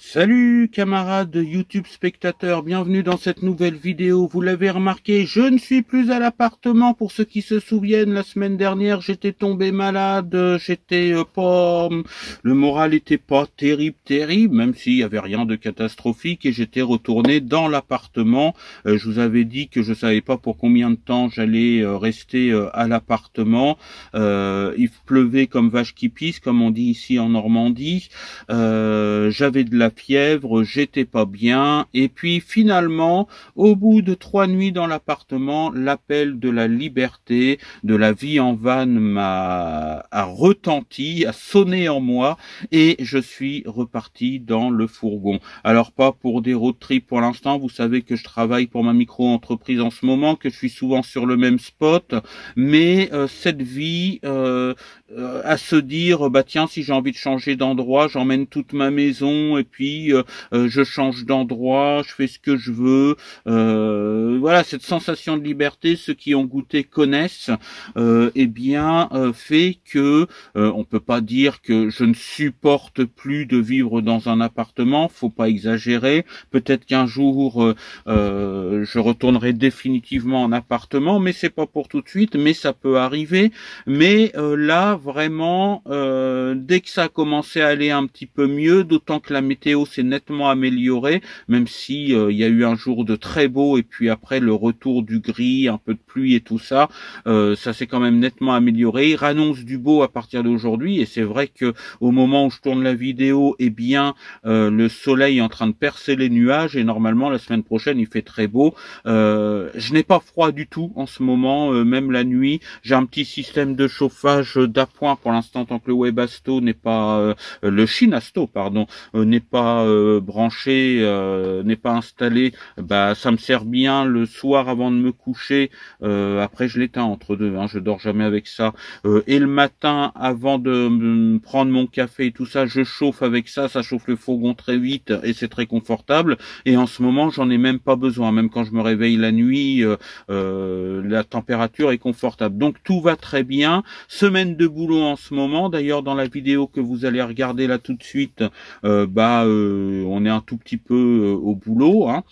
Salut camarades YouTube spectateurs, bienvenue dans cette nouvelle vidéo. Vous l'avez remarqué, je ne suis plus à l'appartement. Pour ceux qui se souviennent, la semaine dernière j'étais tombé malade, j'étais pas... Le moral était pas terrible, même s'il y avait rien de catastrophique, et j'étais retourné dans l'appartement. Je vous avais dit que je savais pas pour combien de temps j'allais rester à l'appartement. Il pleuvait comme vache qui pisse, comme on dit ici en Normandie. J'avais de la fièvre, j'étais pas bien, et puis finalement, au bout de 3 nuits dans l'appartement, l'appel de la liberté, de la vie en van a retenti, a sonné en moi, et je suis reparti dans le fourgon. Alors pas pour des road trips pour l'instant, vous savez que je travaille pour ma micro-entreprise en ce moment, que je suis souvent sur le même spot, mais cette vie à se dire, bah tiens, si j'ai envie de changer d'endroit, j'emmène toute ma maison, et puis je change d'endroit, je fais ce que je veux. Voilà, cette sensation de liberté, ceux qui ont goûté connaissent, eh bien, fait que on peut pas dire que je ne supporte plus de vivre dans un appartement, faut pas exagérer. Peut-être qu'un jour je retournerai définitivement en appartement, mais c'est pas pour tout de suite, mais ça peut arriver. Mais là, vraiment, dès que ça a commencé à aller un petit peu mieux, d'autant que la météo s'est nettement améliorée, même si il y a eu un jour de très beau et puis après le retour du gris, un peu de pluie et tout ça, ça s'est quand même nettement amélioré. Il annonce du beau à partir d'aujourd'hui, et c'est vrai que au moment où je tourne la vidéo, eh bien le soleil est en train de percer les nuages, et normalement la semaine prochaine il fait très beau. Je n'ai pas froid du tout en ce moment, même la nuit. J'ai un petit système de chauffage d'appoint pour l'instant, tant que le Webasto n'est pas le Shinasto pardon n'est pas branché, n'est pas installé. Bah ça me sert bien le soir avant de me coucher. Après je l'éteins entre deux, hein, je dors jamais avec ça. Et le matin avant de prendre mon café et tout ça, je chauffe avec ça. Ça chauffe le fourgon très vite et c'est très confortable. Et en ce moment j'en ai même pas besoin. Même quand je me réveille la nuit, la température est confortable. Donc tout va très bien. Semaine de boulot en ce moment. D'ailleurs dans la vidéo que vous allez regarder là tout de suite, on est un tout petit peu au boulot, hein.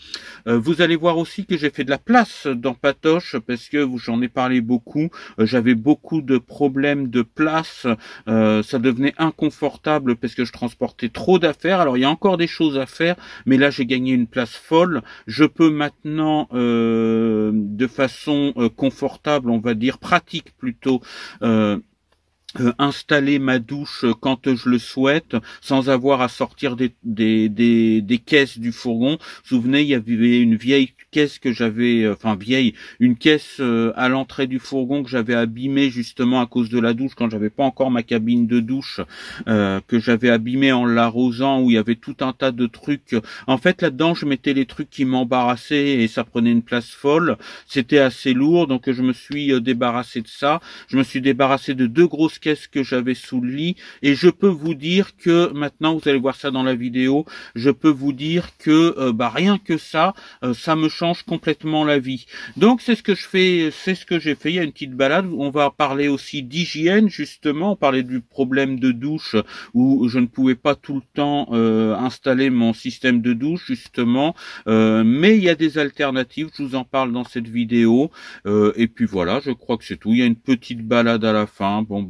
Vous allez voir aussi que j'ai fait de la place dans Patoche, parce que j'en ai parlé beaucoup. J'avais beaucoup de problèmes de place, ça devenait inconfortable parce que je transportais trop d'affaires. Alors il y a encore des choses à faire, mais là j'ai gagné une place folle. Je peux maintenant de façon confortable, on va dire pratique plutôt, installer ma douche quand je le souhaite, sans avoir à sortir des caisses du fourgon. Vous vous souvenez, il y avait une vieille caisse que j'avais, une caisse à l'entrée du fourgon que j'avais abîmée justement à cause de la douche, quand j'avais pas encore ma cabine de douche, que j'avais abîmée en l'arrosant, où il y avait tout un tas de trucs. En fait, là-dedans, je mettais les trucs qui m'embarrassaient et ça prenait une place folle. C'était assez lourd, donc je me suis débarrassé de ça. Je me suis débarrassé de 2 grosses caisses que j'avais sous le lit, et je peux vous dire que maintenant, vous allez voir ça dans la vidéo, je peux vous dire que rien que ça, ça me change complètement la vie. Donc c'est ce que je fais, c'est ce que j'ai fait. Il y a une petite balade. On va parler aussi d'hygiène, justement. On parlait du problème de douche où je ne pouvais pas tout le temps installer mon système de douche, justement, mais il y a des alternatives. Je vous en parle dans cette vidéo, et puis voilà, je crois que c'est tout. Il y a une petite balade à la fin. Bon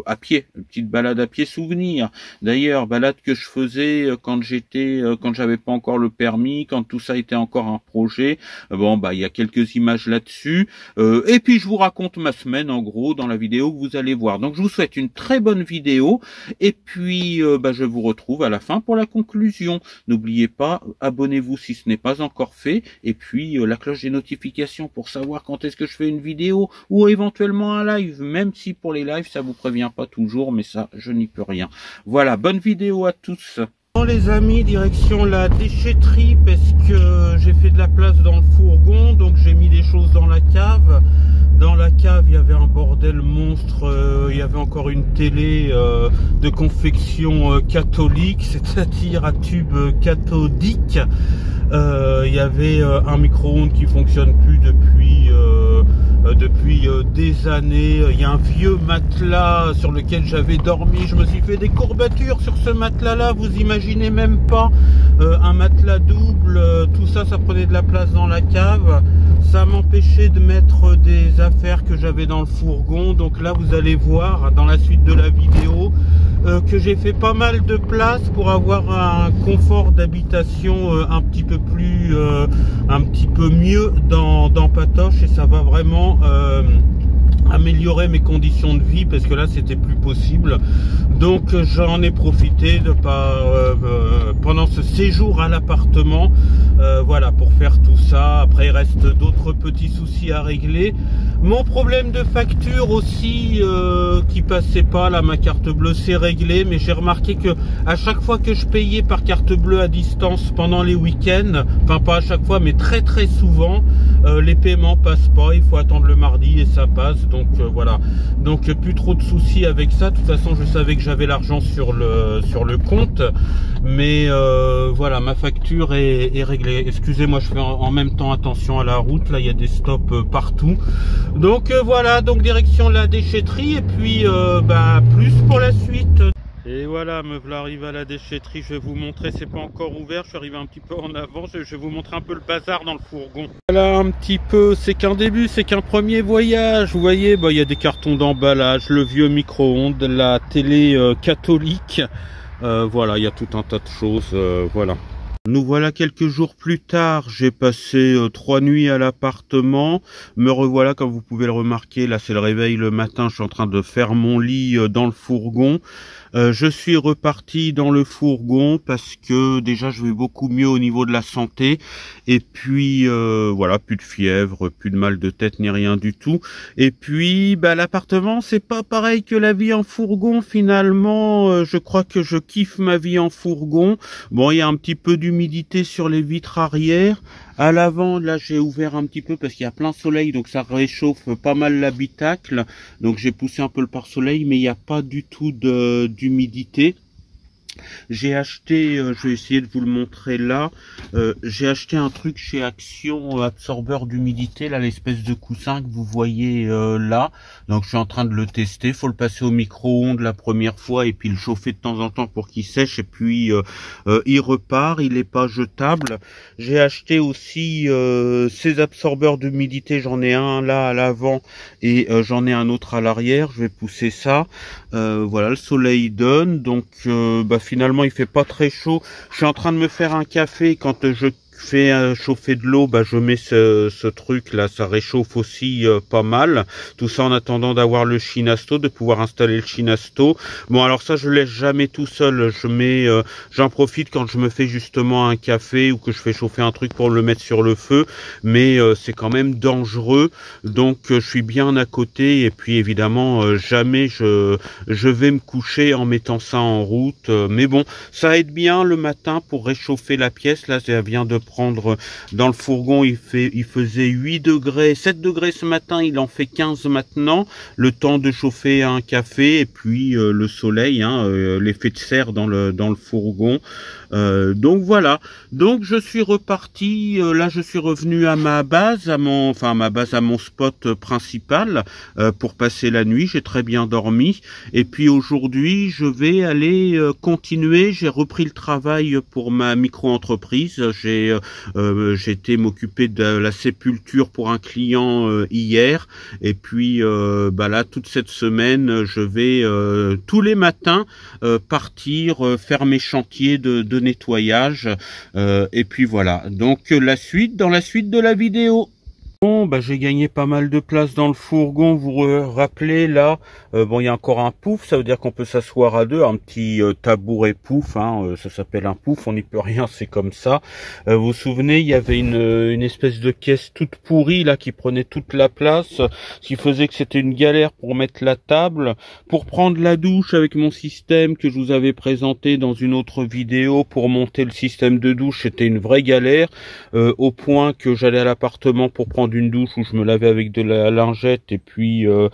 à pied, une petite balade à pied souvenir. D'ailleurs, balade que je faisais quand j'avais pas encore le permis, quand tout ça était encore un projet. Bon il y a quelques images là-dessus. Et puis je vous raconte ma semaine en gros dans la vidéo que vous allez voir. Donc je vous souhaite une très bonne vidéo, et puis je vous retrouve à la fin pour la conclusion. N'oubliez pas, abonnez-vous si ce n'est pas encore fait, et puis la cloche des notifications pour savoir quand est-ce que je fais une vidéo ou éventuellement un live, même si pour les lives ça vous prévient pas toujours, mais ça je n'y peux rien. Voilà, bonne vidéo à tous. Bon les amis, direction la déchetterie, parce que j'ai fait de la place dans le fourgon, donc j'ai mis des choses dans la cave. Dans la cave il y avait un bordel monstre, il y avait encore une télé de confection catholique, c'est-à-dire à tube cathodique. Il y avait un micro-ondes qui fonctionne plus depuis des années. Il y a un vieux matelas sur lequel j'avais dormi. Je me suis fait des courbatures sur ce matelas là, vous imaginez même pas. un matelas double, tout ça, ça prenait de la place dans la cave. Ça m'empêchait de mettre des affaires que j'avais dans le fourgon. Donc là, vous allez voir dans la suite de la vidéo que j'ai fait pas mal de place pour avoir un confort d'habitation un petit peu mieux dans Patoche, et ça va vraiment améliorer mes conditions de vie, parce que là c'était plus possible. Donc j'en ai profité de pendant ce séjour à l'appartement, voilà, pour faire tout ça. Après il reste d'autres petits soucis à régler. Mon problème de facture aussi qui passait pas, là ma carte bleue c'est réglé, mais j'ai remarqué que à chaque fois que je payais par carte bleue à distance pendant les week-ends, enfin pas à chaque fois mais très souvent, les paiements passent pas, il faut attendre le mardi et ça passe. Donc voilà, donc plus trop de soucis avec ça. De toute façon je savais que j'avais l'argent sur le compte, mais voilà, ma facture est réglée. Excusez-moi, je fais en même temps attention à la route, là il y a des stops partout. Donc voilà, donc direction la déchetterie, et puis plus pour la suite. Et voilà, me voilà arrivé à la déchetterie. Je vais vous montrer, c'est pas encore ouvert, je suis arrivé un petit peu en avant, je vais vous montrer un peu le bazar dans le fourgon. Voilà un petit peu, c'est qu'un début, c'est qu'un premier voyage. Vous voyez, il y a des cartons d'emballage, le vieux micro-ondes, la télé catholique, voilà, il y a tout un tas de choses, voilà. Nous voilà quelques jours plus tard, j'ai passé 3 nuits à l'appartement, me revoilà comme vous pouvez le remarquer, là c'est le réveil le matin, je suis en train de faire mon lit dans le fourgon. Je suis reparti dans le fourgon parce que déjà je vais beaucoup mieux au niveau de la santé, et puis voilà, plus de fièvre, plus de mal de tête ni rien du tout. Et puis l'appartement c'est pas pareil que la vie en fourgon finalement. Je crois que je kiffe ma vie en fourgon. Bon, il y a un petit peu d'humidité sur les vitres arrière. À l'avant, là, j'ai ouvert un petit peu parce qu'il y a plein soleil, donc ça réchauffe pas mal l'habitacle. Donc j'ai poussé un peu le pare-soleil, mais il n'y a pas du tout d'humidité. J'ai acheté, je vais essayer de vous le montrer là, j'ai acheté un truc chez Action, absorbeur d'humidité, là, l'espèce de coussin que vous voyez là. Donc je suis en train de le tester, faut le passer au micro-ondes la première fois et puis le chauffer de temps en temps pour qu'il sèche, et puis il repart, il est pas jetable. J'ai acheté aussi ces absorbeurs d'humidité, j'en ai un là à l'avant et j'en ai un autre à l'arrière. Je vais pousser ça, voilà, le soleil donne, donc finalement il fait pas très chaud. Je suis en train de me faire un café. Quand je fais chauffer de l'eau, je mets ce truc là, ça réchauffe aussi pas mal. Tout ça en attendant d'avoir le Chinasto, de pouvoir installer le Chinasto. Bon, alors ça je laisse jamais tout seul, je mets j'en profite quand je me fais justement un café ou que je fais chauffer un truc pour le mettre sur le feu, mais c'est quand même dangereux, donc je suis bien à côté. Et puis évidemment jamais je vais me coucher en mettant ça en route, mais bon, ça aide bien le matin pour réchauffer la pièce. Là ça vient de prendre dans le fourgon, il faisait 8 degrés, 7 degrés ce matin, il en fait 15 maintenant, le temps de chauffer un café, et puis le soleil, l'effet de serre dans le fourgon. Donc voilà, donc je suis reparti, là je suis revenu à ma base, à mon spot principal pour passer la nuit. J'ai très bien dormi, et puis aujourd'hui je vais aller continuer. J'ai repris le travail pour ma micro-entreprise. J'ai été m'occuper de la sépulture pour un client hier, et puis là toute cette semaine je vais tous les matins partir faire mes chantiers de nettoyage, et puis voilà, donc dans la suite de la vidéo. Bon, j'ai gagné pas mal de place dans le fourgon. Vous vous rappelez là, il y a encore un pouf, ça veut dire qu'on peut s'asseoir à deux, un petit tabouret pouf, ça s'appelle un pouf, on n'y peut rien, c'est comme ça. Vous vous souvenez, il y avait une espèce de caisse toute pourrie là qui prenait toute la place, ce qui faisait que c'était une galère pour mettre la table, pour prendre la douche avec mon système que je vous avais présenté dans une autre vidéo. Pour monter le système de douche, c'était une vraie galère, au point que j'allais à l'appartement pour prendre prendre une douche où je me lavais avec de la lingette et puis de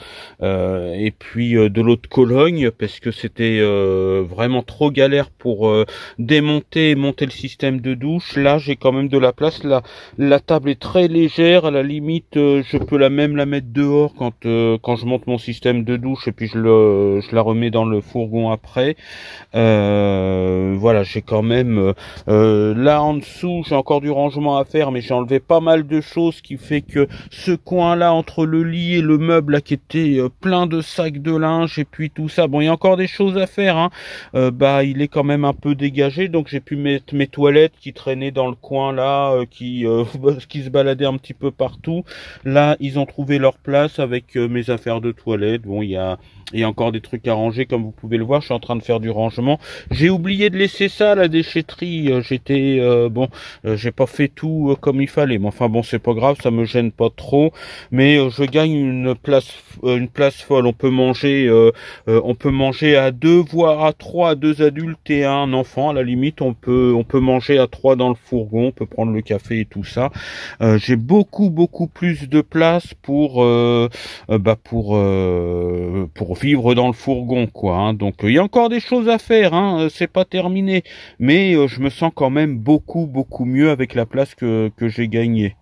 l'eau de Cologne, parce que c'était vraiment trop galère pour démonter et monter le système de douche. Là, j'ai quand même de la place. La table est très légère. À la limite, je peux la mettre dehors quand je monte mon système de douche et puis je la remets dans le fourgon après. Voilà, j'ai quand même là en dessous, j'ai encore du rangement à faire, mais j'ai enlevé pas mal de choses, qui fait que ce coin là entre le lit et le meuble là, qui était plein de sacs de linge et puis tout ça, bon, il y a encore des choses à faire, hein. Il est quand même un peu dégagé, donc j'ai pu mettre mes toilettes qui traînaient dans le coin là, qui se baladaient un petit peu partout. Là, ils ont trouvé leur place avec mes affaires de toilette. Bon, il y a encore des trucs à ranger, comme vous pouvez le voir. Je suis en train de faire du rangement. J'ai oublié de laisser ça à la déchetterie. J'ai pas fait tout comme il fallait. Mais enfin bon, c'est pas grave, ça me gêne pas trop. Mais je gagne une place folle. On peut manger à deux, voire à trois, deux adultes et un enfant. À la limite, on peut manger à trois dans le fourgon. On peut prendre le café et tout ça. J'ai beaucoup plus de place pour vivre dans le fourgon, quoi, hein. Donc il y a encore des choses à faire, hein, c'est pas terminé, mais je me sens quand même beaucoup mieux avec la place que j'ai gagnée.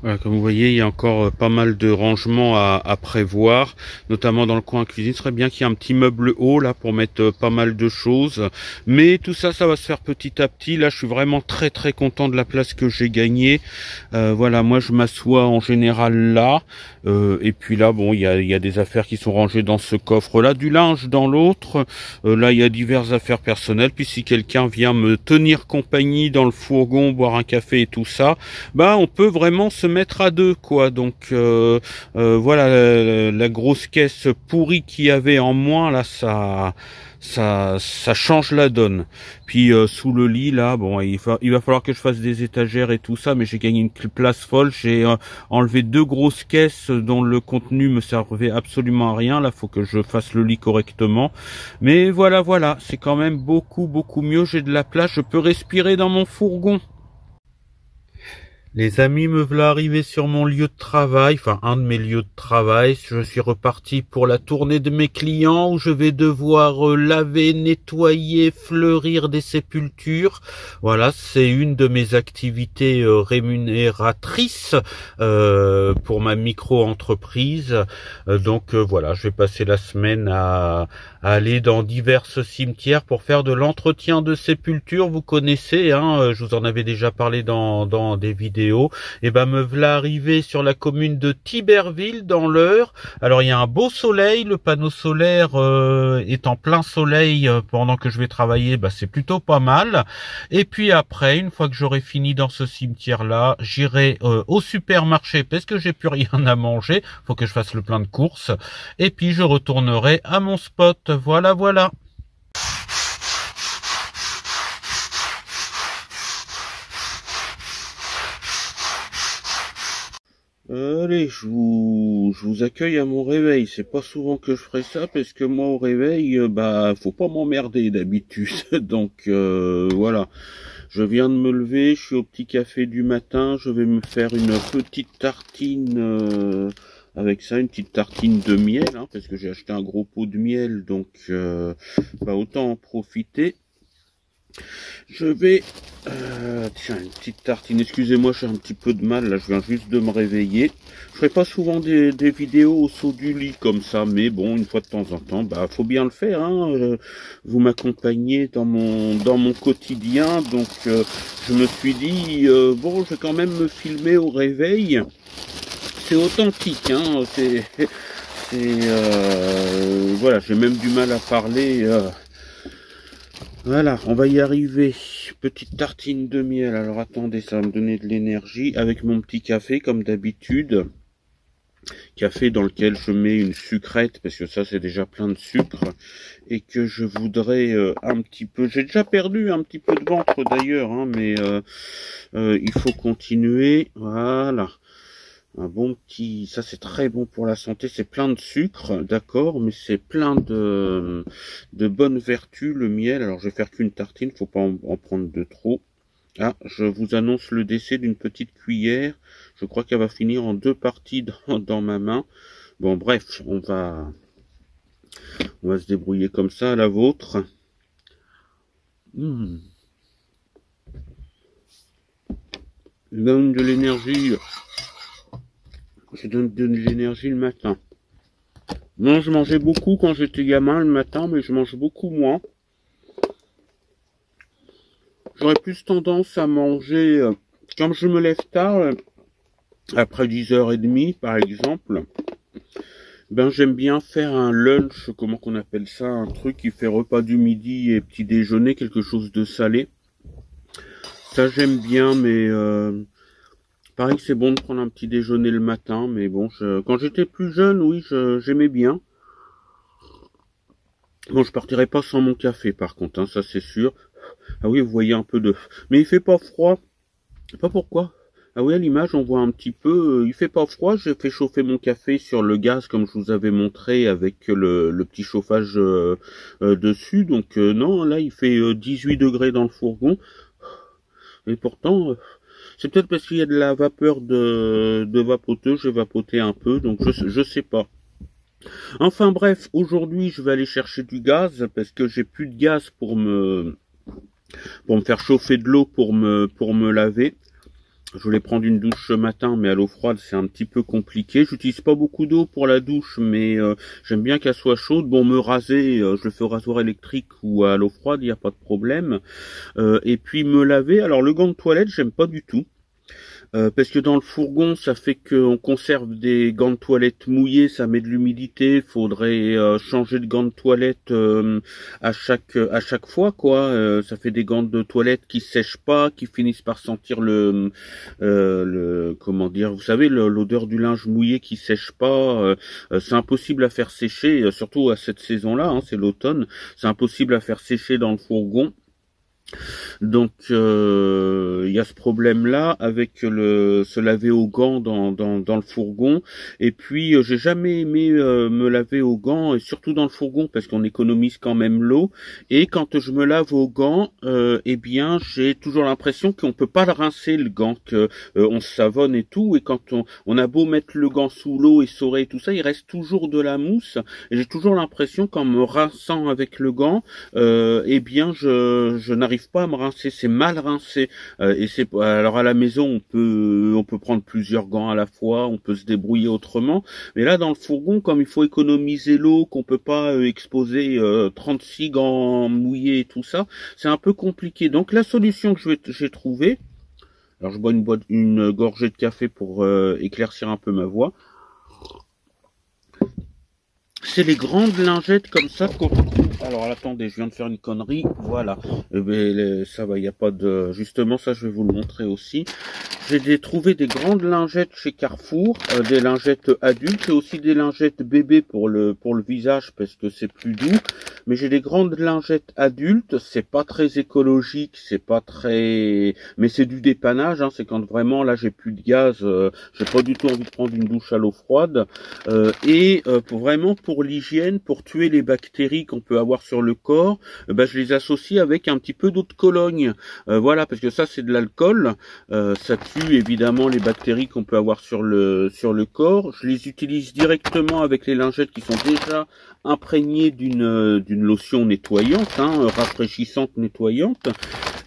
Voilà, comme vous voyez, il y a encore pas mal de rangements à prévoir, notamment dans le coin cuisine. Ce serait bien qu'il y ait un petit meuble haut là pour mettre pas mal de choses. Mais tout ça, ça va se faire petit à petit. Là, je suis vraiment très content de la place que j'ai gagnée. Voilà, moi je m'assois en général là. Et puis là, bon, il y a des affaires qui sont rangées dans ce coffre-là, du linge dans l'autre. Là, il y a diverses affaires personnelles. Puis si quelqu'un vient me tenir compagnie dans le fourgon, boire un café et tout ça, on peut vraiment se mettre à deux, quoi. Donc voilà, la grosse caisse pourrie qu'il y avait en moins là, ça change la donne. Puis sous le lit là, bon, il va falloir que je fasse des étagères et tout ça, mais j'ai gagné une place folle. J'ai enlevé deux grosses caisses dont le contenu me servait absolument à rien. Là, faut que je fasse le lit correctement. Mais voilà, c'est quand même beaucoup mieux. J'ai de la place, je peux respirer dans mon fourgon. Les amis, me voilà arrivé sur mon lieu de travail, enfin un de mes lieux de travail. Je suis reparti pour la tournée de mes clients où je vais devoir laver, nettoyer, fleurir des sépultures. Voilà, c'est une de mes activités rémunératrices pour ma micro-entreprise. Voilà, je vais passer la semaine à aller dans divers cimetières pour faire de l'entretien de sépulture. Vous connaissez, hein, je vous en avais déjà parlé dans des vidéos. Et me voilà arrivé sur la commune de Tiberville dans l'Eure. Alors il y a un beau soleil, le panneau solaire est en plein soleil pendant que je vais travailler, c'est plutôt pas mal. Et puis après, une fois que j'aurai fini dans ce cimetière là, j'irai au supermarché parce que j'ai plus rien à manger, faut que je fasse le plein de courses, et puis je retournerai à mon spot. Voilà. Allez, je vous accueille à mon réveil. C'est pas souvent que je ferai ça parce que moi au réveil, faut pas m'emmerder d'habitude. Donc voilà. Je viens de me lever, je suis au petit café du matin. Je vais me faire une petite tartine avec ça, une petite tartine de miel, hein, parce que j'ai acheté un gros pot de miel, donc autant en profiter. Je vais... tiens, une petite tartine. Excusez-moi, j'ai un petit peu de mal. Là, je viens juste de me réveiller. Je ferai pas souvent des vidéos au saut du lit comme ça, mais bon, une fois de temps en temps, faut bien le faire, hein. Vous m'accompagnez dans mon quotidien, donc je me suis dit, bon, je vais quand même me filmer au réveil. C'est authentique, hein. Voilà, j'ai même du mal à parler. Voilà, on va y arriver. Petite tartine de miel. Alors attendez, ça va me donner de l'énergie avec mon petit café comme d'habitude. Café dans lequel je mets une sucrète parce que ça c'est déjà plein de sucre et que je voudrais un petit peu. J'ai déjà perdu un petit peu de ventre d'ailleurs, hein, mais il faut continuer. Voilà. Un bon petit, ça c'est très bon pour la santé, c'est plein de sucre, d'accord, mais c'est plein de bonnes vertus, le miel. Alors je vais faire qu'une tartine, faut pas en prendre de trop. Ah, je vous annonce le décès d'une petite cuillère. Je crois qu'elle va finir en 2 parties dans ma main. Bon, bref, on va se débrouiller comme ça, la vôtre. Mmh. Je donne de l'énergie. Je donne de l'énergie le matin. Non, je mangeais beaucoup quand j'étais gamin le matin, mais je mange beaucoup moins. J'aurais plus tendance à manger, quand je me lève tard, après 10h30 par exemple, ben j'aime bien faire un lunch, comment qu'on appelle ça, un truc qui fait repas du midi et petit déjeuner, quelque chose de salé. Ça j'aime bien, mais pareil c'est bon de prendre un petit déjeuner le matin, mais bon, quand j'étais plus jeune, oui, j'aimais bien. Bon, je partirai pas sans mon café par contre, hein, ça c'est sûr. Ah oui, vous voyez un peu de... Mais il fait pas froid. Je sais pas pourquoi. Ah oui, à l'image, on voit un petit peu... il fait pas froid, j'ai fait chauffer mon café sur le gaz comme je vous avais montré avec le petit chauffage dessus. Donc non, là, il fait 18 degrés dans le fourgon. Et pourtant, c'est peut-être parce qu'il y a de la vapeur de vapoteuse, j'ai vapoté un peu, donc je sais pas. Enfin bref, aujourd'hui, je vais aller chercher du gaz parce que j'ai plus de gaz pour me faire chauffer de l'eau pour me laver. Je voulais prendre une douche ce matin, mais à l'eau froide, c'est un petit peu compliqué. J'utilise pas beaucoup d'eau pour la douche, mais j'aime bien qu'elle soit chaude. Bon, me raser, je le fais au rasoir électrique ou à l'eau froide, il n'y a pas de problème. Et puis me laver, alors le gant de toilette, j'aime pas du tout. Parce que dans le fourgon, ça fait qu'on conserve des gants de toilette mouillés, ça met de l'humidité. Faudrait changer de gants de toilette à chaque fois, quoi. Ça fait des gants de toilette qui sèchent pas, qui finissent par sentir le comment dire, vous savez, l'odeur du linge mouillé qui sèche pas. C'est impossible à faire sécher, surtout à cette saison-là, hein, c'est l'automne. C'est impossible à faire sécher dans le fourgon. Donc il y a ce problème-là avec se laver aux gants dans le fourgon. Et puis j'ai jamais aimé me laver aux gants, et surtout dans le fourgon parce qu'on économise quand même l'eau. Et quand je me lave aux gants, eh bien j'ai toujours l'impression qu'on peut pas le rincer le gant, que on se savonne et tout. Et quand on a beau mettre le gant sous l'eau et essorer et tout ça, il reste toujours de la mousse. Et j'ai toujours l'impression qu'en me rinçant avec le gant, eh bien je n'arrive pas à me rincer, c'est mal rincé. Et c'est alors à la maison on peut prendre plusieurs gants à la fois, on peut se débrouiller autrement, mais là dans le fourgon, comme il faut économiser l'eau, qu'on peut pas exposer 36 gants mouillés et tout ça, c'est un peu compliqué. Donc la solution que j'ai trouvée, alors je bois une gorgée de café pour éclaircir un peu ma voix. C'est les grandes lingettes comme ça qu'on trouve. Alors attendez, je viens de faire une connerie. Voilà. Ça va, il n'y a pas de... Justement, ça je vais vous le montrer aussi. J'ai trouvé des grandes lingettes chez Carrefour, des lingettes adultes et aussi des lingettes bébés pour le visage parce que c'est plus doux. Mais j'ai des grandes lingettes adultes, c'est pas très écologique, c'est pas très... Mais c'est du dépannage, hein, c'est quand vraiment là j'ai plus de gaz, j'ai pas du tout envie de prendre une douche à l'eau froide. Pour l'hygiène, pour tuer les bactéries qu'on peut avoir sur le corps, je les associe avec un petit peu d'eau de Cologne. Voilà, parce que ça c'est de l'alcool, ça tue évidemment les bactéries qu'on peut avoir sur le corps. Je les utilise directement avec les lingettes qui sont déjà imprégnées d'une lotion nettoyante, hein, rafraîchissante, nettoyante.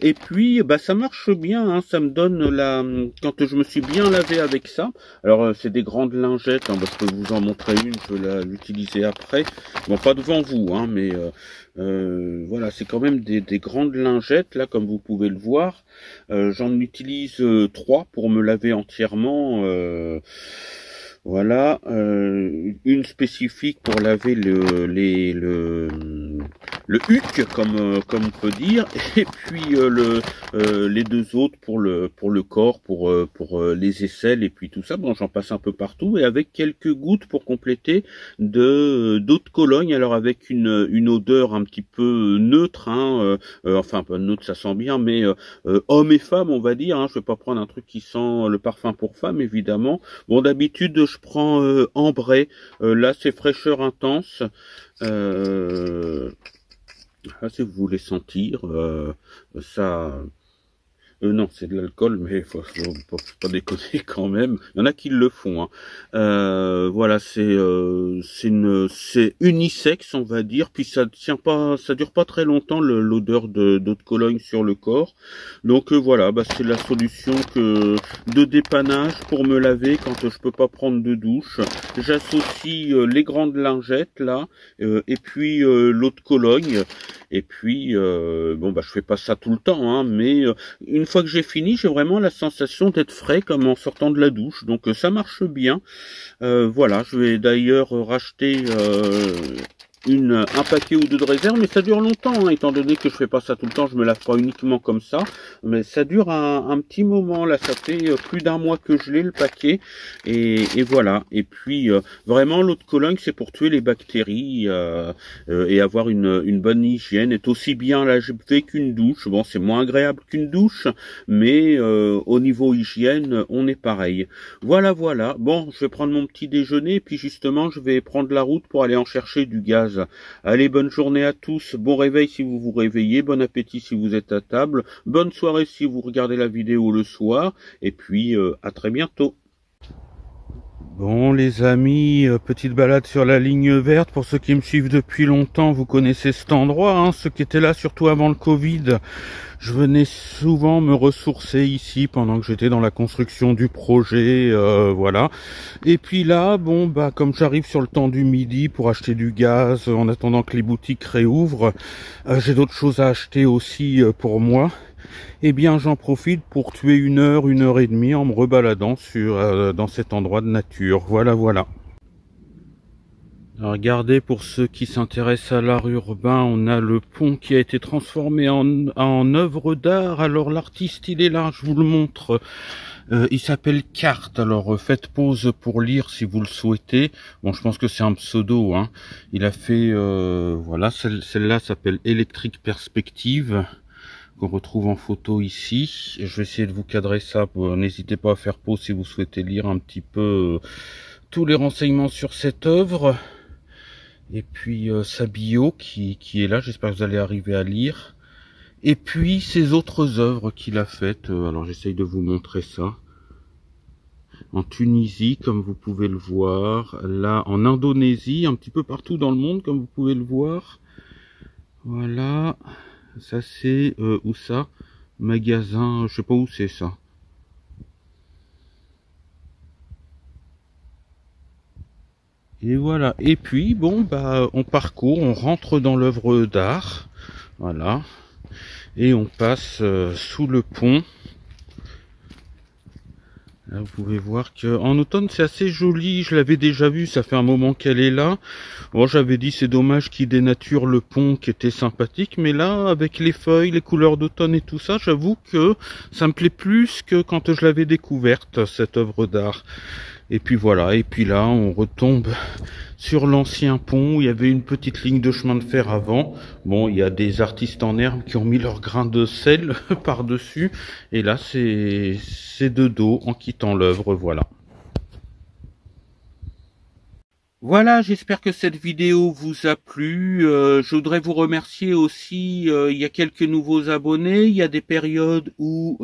Et puis, ça marche bien, hein, ça me donne quand je me suis bien lavé avec ça. Alors, c'est des grandes lingettes, hein, je peux vous en montrer une, je vais l'utiliser après. Bon, pas devant vous, hein, mais voilà, c'est quand même des grandes lingettes, là, comme vous pouvez le voir. J'en utilise 3 pour me laver entièrement. Voilà, une spécifique pour laver le huc, comme on peut dire, et puis les 2 autres pour le corps, pour les aisselles et puis tout ça. Bon, j'en passe un peu partout et avec quelques gouttes pour compléter d'eau de Cologne. Alors avec une odeur un petit peu neutre, hein, enfin pas neutre, ça sent bien, mais homme et femme, on va dire. Hein, je vais pas prendre un truc qui sent le parfum pour femme, évidemment. Bon, d'habitude je prends ambré. Là c'est fraîcheur intense. Là, si vous voulez sentir, ça Non, c'est de l'alcool, mais faut pas déconner quand même. Il y en a qui le font. Hein. Voilà, c'est unisexe, on va dire. Puis ça dure pas très longtemps l'odeur d'eau de Cologne sur le corps. Donc voilà, bah c'est la solution de dépannage pour me laver quand je peux pas prendre de douche. J'associe les grandes lingettes là, et puis l'eau de Cologne. Et puis bon bah je fais pas ça tout le temps, hein, mais une fois que j'ai fini, j'ai vraiment la sensation d'être frais comme en sortant de la douche. Donc ça marche bien. Voilà, je vais d'ailleurs racheter un paquet ou deux de réserve, mais ça dure longtemps, hein, étant donné que je fais pas ça tout le temps, je me lave pas uniquement comme ça, mais ça dure un petit moment, là, ça fait plus d'un mois que je l'ai, le paquet, et voilà. Et puis, vraiment, l'eau de Cologne, c'est pour tuer les bactéries, et avoir une bonne hygiène, est aussi bien lavé qu'une douche. Bon, c'est moins agréable qu'une douche, mais au niveau hygiène, on est pareil. Voilà, voilà. Bon, je vais prendre mon petit déjeuner, puis justement, je vais prendre la route pour aller en chercher du gaz. Allez, bonne journée à tous, bon réveil si vous vous réveillez, bon appétit si vous êtes à table, bonne soirée si vous regardez la vidéo le soir, et puis à très bientôt. Bon les amis, petite balade sur la ligne verte. Pour ceux qui me suivent depuis longtemps, vous connaissez cet endroit, hein, ceux qui étaient là surtout avant le Covid. Je venais souvent me ressourcer ici pendant que j'étais dans la construction du projet, voilà. Et puis là, bon bah comme j'arrive sur le temps du midi pour acheter du gaz en attendant que les boutiques réouvrent, j'ai d'autres choses à acheter aussi pour moi. Eh bien, j'en profite pour tuer une heure et demie en me rebaladant dans cet endroit de nature. Voilà, voilà. Alors, regardez, pour ceux qui s'intéressent à l'art urbain, on a le pont qui a été transformé en œuvre d'art. Alors, l'artiste, il est là, je vous le montre. Il s'appelle Carte. Alors, faites pause pour lire si vous le souhaitez. Bon, je pense que c'est un pseudo, hein. Il a fait, voilà, celle-là s'appelle Électrique Perspective, qu'on retrouve en photo ici. Je vais essayer de vous cadrer ça. N'hésitez pas à faire pause si vous souhaitez lire un petit peu tous les renseignements sur cette œuvre. Et puis sa bio qui est là. J'espère que vous allez arriver à lire. Et puis ses autres œuvres qu'il a faites. Alors j'essaye de vous montrer ça. En Tunisie, comme vous pouvez le voir. Là, en Indonésie, un petit peu partout dans le monde, comme vous pouvez le voir. Voilà. Ça c'est où ça? Magasin, je sais pas où c'est ça. Et voilà. Et puis bon bah on parcourt, on rentre dans l'œuvre d'art. Voilà. Et on passe sous le pont. Là, vous pouvez voir que en automne c'est assez joli, je l'avais déjà vu, ça fait un moment qu'elle est là. Bon, j'avais dit c'est dommage qu'il dénature le pont qui était sympathique, mais là avec les feuilles, les couleurs d'automne et tout ça, j'avoue que ça me plaît plus que quand je l'avais découverte, cette œuvre d'art. Et puis voilà, et puis là on retombe sur l'ancien pont où il y avait une petite ligne de chemin de fer avant. Bon, il y a des artistes en herbe qui ont mis leur grain de sel par-dessus. Et là, c'est de dos en quittant l'œuvre, voilà. Voilà, j'espère que cette vidéo vous a plu. Je voudrais vous remercier aussi, il y a quelques nouveaux abonnés. Il y a des périodes où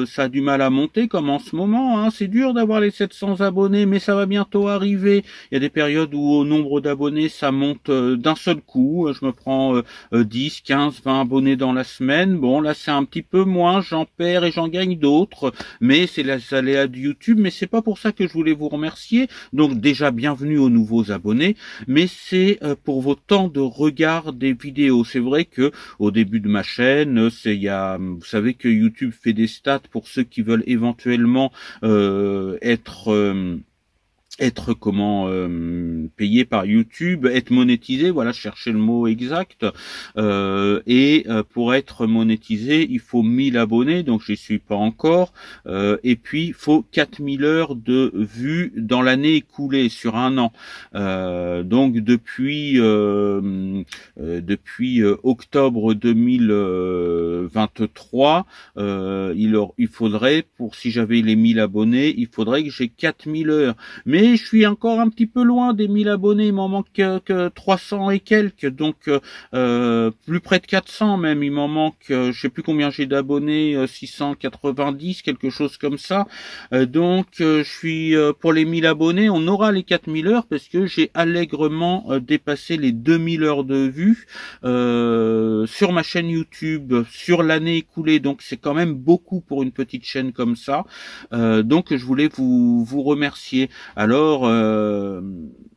ça a du mal à monter, comme en ce moment. Hein. C'est dur d'avoir les 700 abonnés, mais ça va bientôt arriver. Il y a des périodes où au nombre d'abonnés, ça monte d'un seul coup. Je me prends 10, 15, 20 abonnés dans la semaine. Bon, là, c'est un petit peu moins. J'en perds et j'en gagne d'autres. Mais c'est les aléas de YouTube. Mais c'est pas pour ça que je voulais vous remercier. Donc déjà, bienvenue aux nouveaux abonnés, mais c'est pour vos temps de regard des vidéos. C'est vrai que au début de ma chaîne, vous savez que YouTube fait des stats pour ceux qui veulent éventuellement être payé par YouTube, être monétisé, voilà, chercher le mot exact. Pour être monétisé, il faut 1000 abonnés, donc j'y suis pas encore. Et puis il faut 4000 heures de vues dans l'année écoulée sur un an. Donc depuis octobre 2023, il faudrait, pour si j'avais les 1000 abonnés, il faudrait que j'ai 4000 heures. Mais mais je suis encore un petit peu loin des 1000 abonnés, il m'en manque que 300 et quelques, donc plus près de 400 même, il m'en manque, je sais plus combien j'ai d'abonnés, 690, quelque chose comme ça. Donc je suis pour les 1000 abonnés, on aura les 4000 heures parce que j'ai allègrement dépassé les 2000 heures de vues sur ma chaîne YouTube sur l'année écoulée, donc c'est quand même beaucoup pour une petite chaîne comme ça. Donc je voulais vous remercier. Alors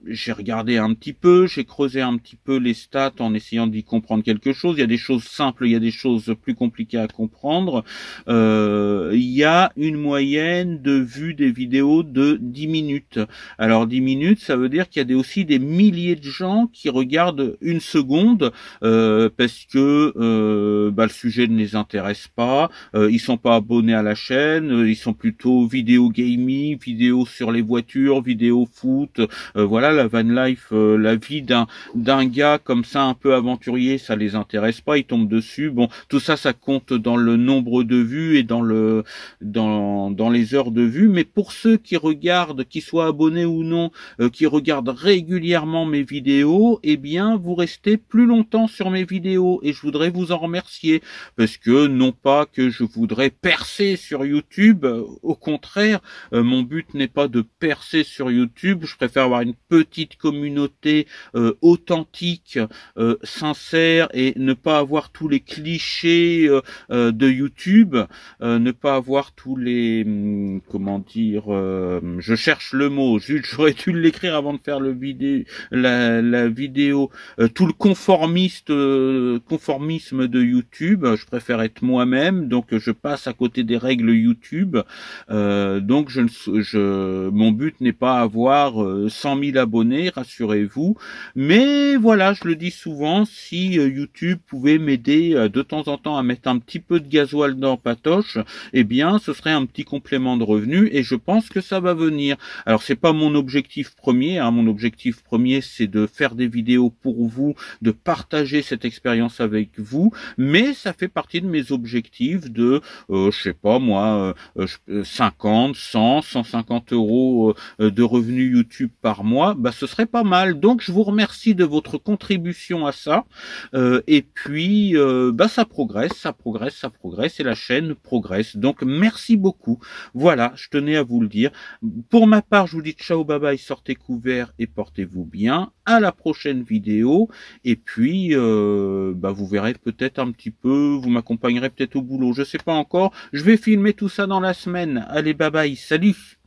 j'ai regardé un petit peu, j'ai creusé un petit peu les stats en essayant d'y comprendre quelque chose. Il y a des choses simples, il y a des choses plus compliquées à comprendre. Il y a une moyenne de vues des vidéos de 10 minutes. Alors 10 minutes, ça veut dire qu'il y a aussi des milliers de gens qui regardent une seconde parce que le sujet ne les intéresse pas, ils sont pas abonnés à la chaîne, ils sont plutôt vidéo gaming, vidéo sur les voitures, vidéo foot, voilà, la van life, la vie d'un gars comme ça un peu aventurier, ça les intéresse pas, ils tombent dessus. Bon, tout ça, ça compte dans le nombre de vues et dans les heures de vues. Mais pour ceux qui regardent, qui soient abonnés ou non, qui regardent régulièrement mes vidéos, eh bien, vous restez plus longtemps sur mes vidéos et je voudrais vous en remercier parce que non pas que je voudrais percer sur YouTube, au contraire, mon but n'est pas de percer sur YouTube, je préfère avoir une petite communauté authentique, sincère et ne pas avoir tous les clichés de YouTube, ne pas avoir tous les comment dire, je cherche le mot, j'aurais dû l'écrire avant de faire la vidéo, tout le conformisme de YouTube. Je préfère être moi-même, donc je passe à côté des règles YouTube. Donc mon but n'est pas avoir 100 000 abonnés, rassurez-vous. Mais voilà, je le dis souvent, si YouTube pouvait m'aider de temps en temps à mettre un petit peu de gasoil dans Patoche, eh bien, ce serait un petit complément de revenu et je pense que ça va venir. Alors, c'est pas mon objectif premier, hein. Mon objectif premier, c'est de faire des vidéos pour vous, de partager cette expérience avec vous, mais ça fait partie de mes objectifs de, je sais pas moi, 50, 100, 150 euros de revenus YouTube par mois, bah ce serait pas mal. Donc je vous remercie de votre contribution à ça. Et puis ça progresse et la chaîne progresse. Donc merci beaucoup. Voilà, je tenais à vous le dire. Pour ma part, je vous dis ciao, bye bye, sortez couverts et portez-vous bien. À la prochaine vidéo. Et puis vous verrez peut-être un petit peu, vous m'accompagnerez peut-être au boulot, je sais pas encore. Je vais filmer tout ça dans la semaine. Allez, bye bye, salut.